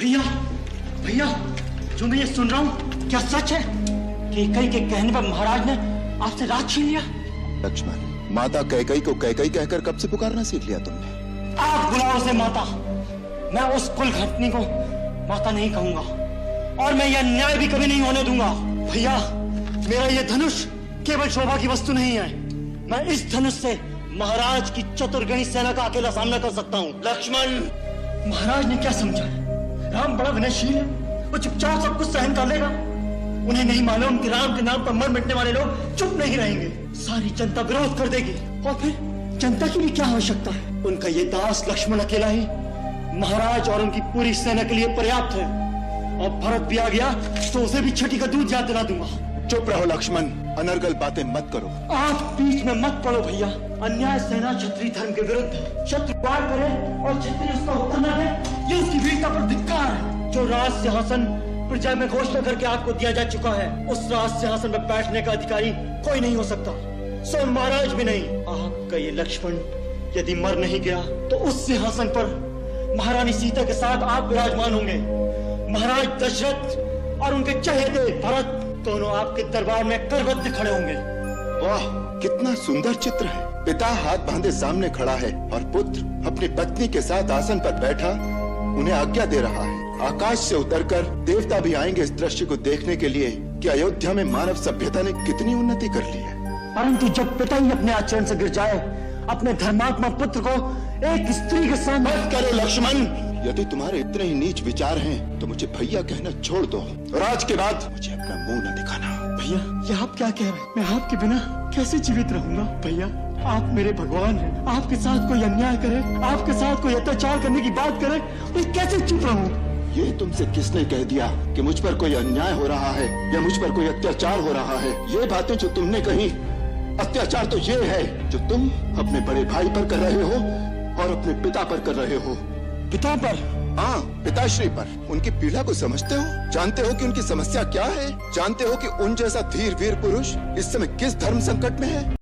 भैया भैया, जो मैं ये सुन रहा हूँ क्या सच है कि कैकई के कहने पर महाराज ने आपसे राज छीन लिया? लक्ष्मण, माता कैकई को कैकई कहकर कब से पुकारना सीख लिया तुमने? आप बुलाओ उसे माता, मैं उस कुल घटनी को माता नहीं कहूंगा और मैं यह न्याय भी कभी नहीं होने दूंगा। भैया, मेरा यह धनुष केवल शोभा की वस्तु नहीं है, मैं इस धनुष से महाराज की चतुर्गणी सेना का अकेला सामना कर सकता हूँ। लक्ष्मण, महाराज ने क्या समझा? राम बड़ा विनयशील है, वो चुपचाप सब कुछ सहन कर लेगा। उन्हें नहीं मालूम कि राम के नाम पर मर मिटने वाले लोग चुप नहीं रहेंगे, सारी जनता विरोध कर देगी और फिर जनता की भी क्या आवश्यकता है? उनका ये दास लक्ष्मण अकेला ही महाराज और उनकी पूरी सेना के लिए पर्याप्त है। और भरत भी आ गया तो उसे भी छठी का दूध याद दिला दूंगा। चुप रहो लक्ष्मण, अनर्गल बातें मत करो। आप बीच में मत पड़ो भैया। अन्याय सेना क्षत्रिय धर्म के विरुद्ध है। शत्रु वार करे और क्षत्रिय उसका उत्तर न दे, ये उसकी वीरता पर धिक्कार है। जो राज सिंहासन प्रजा में घोषणा करके आपको दिया जा चुका है, उस राज सिंहासन पर बैठने का अधिकारी कोई नहीं हो सकता, स्वयं महाराज भी नहीं। आपका ये लक्ष्मण यदि मर नहीं गया तो उस सिंहासन पर महारानी सीता के साथ आप विराजमान होंगे। महाराज दशरथ और उनके चहेते भरत दोनों आपके दरबार में करबद्ध खड़े होंगे। वाह, कितना सुंदर चित्र है। पिता हाथ बांधे सामने खड़ा है और पुत्र अपनी पत्नी के साथ आसन पर बैठा उन्हें आज्ञा दे रहा है। आकाश से उतरकर देवता भी आएंगे इस दृश्य को देखने के लिए कि अयोध्या में मानव सभ्यता ने कितनी उन्नति कर ली है। परंतु जब पिता ही अपने आचरण से गिर जाए, अपने धर्मात्मा पुत्र को एक स्त्री के सामने मत करो लक्ष्मण। यदि तुम्हारे इतने ही नीच विचार हैं, तो मुझे भैया कहना छोड़ दो और आज के बाद मुझे अपना मुंह न दिखाना। भैया, ये आप क्या कह रहे हैं? मैं आपके बिना कैसे जीवित रहूंगा? भैया, आप मेरे भगवान हैं। आपके साथ कोई अन्याय करे, आपके साथ कोई अत्याचार करने की बात करे, मैं कैसे चुप रहूं? ये तुमसे किसने कह दिया कि मुझ पर कोई अन्याय हो रहा है या मुझ पर कोई अत्याचार हो रहा है? ये बातें जो तुमने कही, अत्याचार तो ये है जो तुम अपने बड़े भाई पर कर रहे हो और अपने पिता पर कर रहे हो। पिता पर? हाँ, पिताश्री पर। उनकी पीड़ा को समझते हो? जानते हो कि उनकी समस्या क्या है? जानते हो कि उन जैसा धीर वीर पुरुष इस समय किस धर्म संकट में है?